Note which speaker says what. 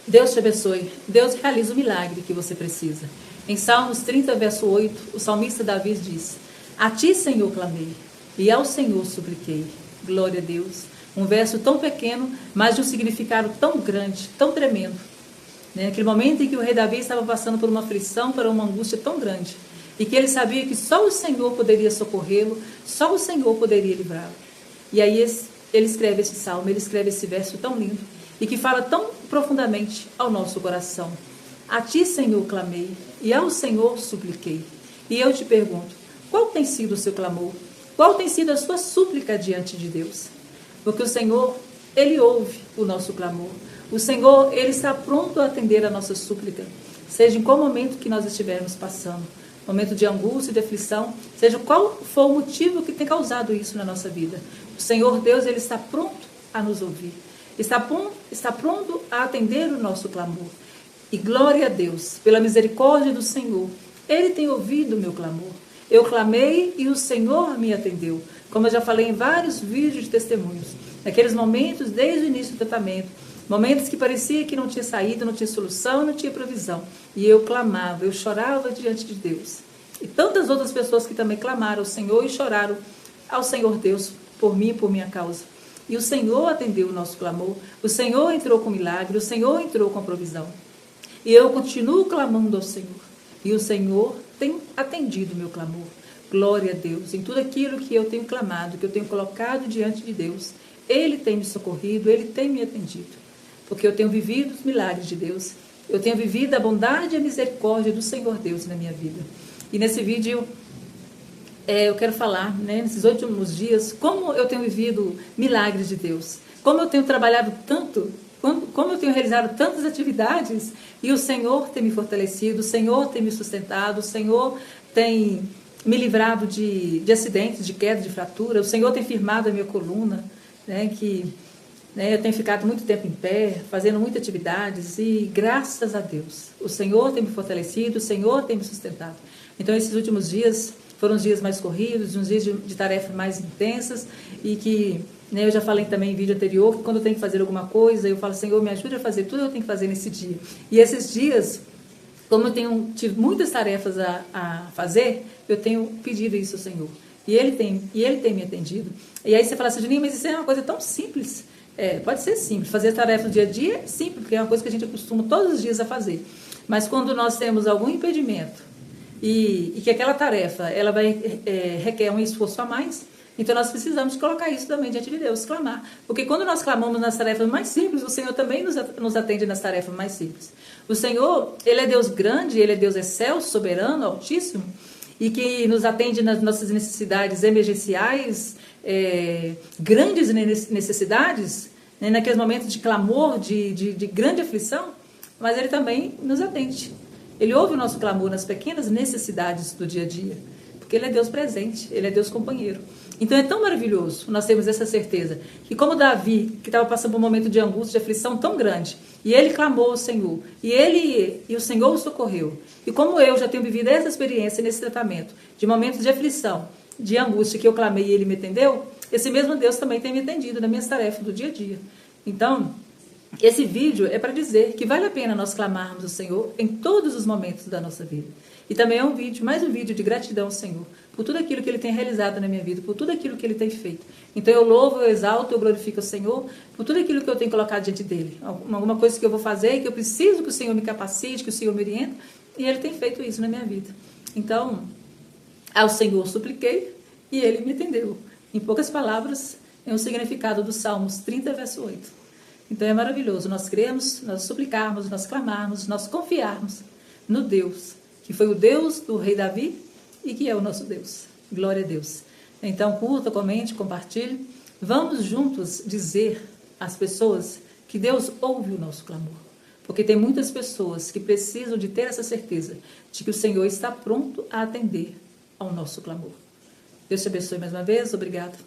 Speaker 1: Deus te abençoe. Deus realiza o milagre que você precisa. Em Salmos 30, verso 8, o salmista Davi diz: a ti, Senhor, clamei, e ao Senhor supliquei. Glória a Deus. Um verso tão pequeno, mas de um significado tão grande, tão tremendo. Naquele momento em que o rei Davi estava passando por uma aflição, por uma angústia tão grande, e que ele sabia que só o Senhor poderia socorrê-lo, só o Senhor poderia livrá-lo. E aí ele escreve esse salmo, ele escreve esse verso tão lindo, e que fala tão profundamente ao nosso coração. A ti, Senhor, clamei, e ao Senhor supliquei. E eu te pergunto, qual tem sido o seu clamor? Qual tem sido a sua súplica diante de Deus? Porque o Senhor, Ele ouve o nosso clamor. O Senhor, Ele está pronto a atender a nossa súplica, seja em qual momento que nós estivermos passando, momento de angústia e de aflição, seja qual for o motivo que tem causado isso na nossa vida. O Senhor Deus, Ele está pronto a nos ouvir. Está pronto a atender o nosso clamor. E glória a Deus, pela misericórdia do Senhor, Ele tem ouvido o meu clamor. Eu clamei e o Senhor me atendeu. Como eu já falei em vários vídeos de testemunhos, naqueles momentos desde o início do tratamento, momentos que parecia que não tinha saída, não tinha solução, não tinha provisão. E eu clamava, eu chorava diante de Deus. E tantas outras pessoas que também clamaram ao Senhor e choraram ao Senhor Deus por mim e por minha causa. E o Senhor atendeu o nosso clamor, o Senhor entrou com milagre, o Senhor entrou com provisão. E eu continuo clamando ao Senhor. E o Senhor tem atendido o meu clamor. Glória a Deus. Em tudo aquilo que eu tenho clamado, que eu tenho colocado diante de Deus, Ele tem me socorrido, Ele tem me atendido. Porque eu tenho vivido os milagres de Deus. Eu tenho vivido a bondade e a misericórdia do Senhor Deus na minha vida. E nesse vídeo eu quero falar, nesses últimos dias, como eu tenho vivido milagres de Deus. Como eu tenho trabalhado tanto, como eu tenho realizado tantas atividades e o Senhor tem me fortalecido, o Senhor tem me sustentado, o Senhor tem me livrado de acidentes, de queda, de fratura, o Senhor tem firmado a minha coluna, eu tenho ficado muito tempo em pé, fazendo muitas atividades e graças a Deus, o Senhor tem me fortalecido, o Senhor tem me sustentado. Então esses últimos dias foram os dias mais corridos, uns dias de tarefas mais intensas e que eu já falei também em vídeo anterior que quando eu tenho que fazer alguma coisa, eu falo, Senhor, me ajude a fazer tudo que eu tenho que fazer nesse dia. E esses dias, como eu tenho tido muitas tarefas a fazer, eu tenho pedido isso ao Senhor. E Ele tem me atendido. E aí você fala assim, Juninho, mas isso é uma coisa tão simples. Pode ser simples. Fazer tarefa no dia a dia é simples, porque é uma coisa que a gente acostuma todos os dias a fazer. Mas quando nós temos algum impedimento e que aquela tarefa ela requer um esforço a mais, então nós precisamos colocar isso também diante de Deus, clamar. Porque quando nós clamamos nas tarefas mais simples, o Senhor também nos atende nas tarefas mais simples. O Senhor, Ele é Deus grande, Ele é Deus excelso, soberano, altíssimo, e que nos atende nas nossas necessidades emergenciais, grandes necessidades, naqueles momentos de clamor, de grande aflição, mas Ele também nos atende. Ele ouve o nosso clamor nas pequenas necessidades do dia a dia, porque Ele é Deus presente, Ele é Deus companheiro. Então é tão maravilhoso nós termos essa certeza, que como Davi, que estava passando por um momento de angústia, de aflição tão grande, e ele clamou ao Senhor, e o Senhor o socorreu. E como eu já tenho vivido essa experiência nesse tratamento, de momentos de aflição, de angústia, que eu clamei e Ele me atendeu, esse mesmo Deus também tem me atendido nas minhas tarefas do dia a dia. Então, esse vídeo é para dizer que vale a pena nós clamarmos ao Senhor em todos os momentos da nossa vida. E também é mais um vídeo de gratidão ao Senhor, por tudo aquilo que Ele tem realizado na minha vida, por tudo aquilo que Ele tem feito. Então eu louvo, eu exalto, eu glorifico o Senhor, por tudo aquilo que eu tenho colocado diante dEle. Alguma coisa que eu vou fazer, que eu preciso que o Senhor me capacite, que o Senhor me oriente, e Ele tem feito isso na minha vida. Então, ao Senhor supliquei e Ele me atendeu. Em poucas palavras, é um significado do Salmos 30, verso 8. Então é maravilhoso nós crermos, nós suplicarmos, nós clamarmos, nós confiarmos no Deus, que foi o Deus do rei Davi e que é o nosso Deus. Glória a Deus. Então curta, comente, compartilhe. Vamos juntos dizer às pessoas que Deus ouve o nosso clamor. Porque tem muitas pessoas que precisam de ter essa certeza de que o Senhor está pronto a atender ao nosso clamor. Deus te abençoe mais uma vez. Obrigado.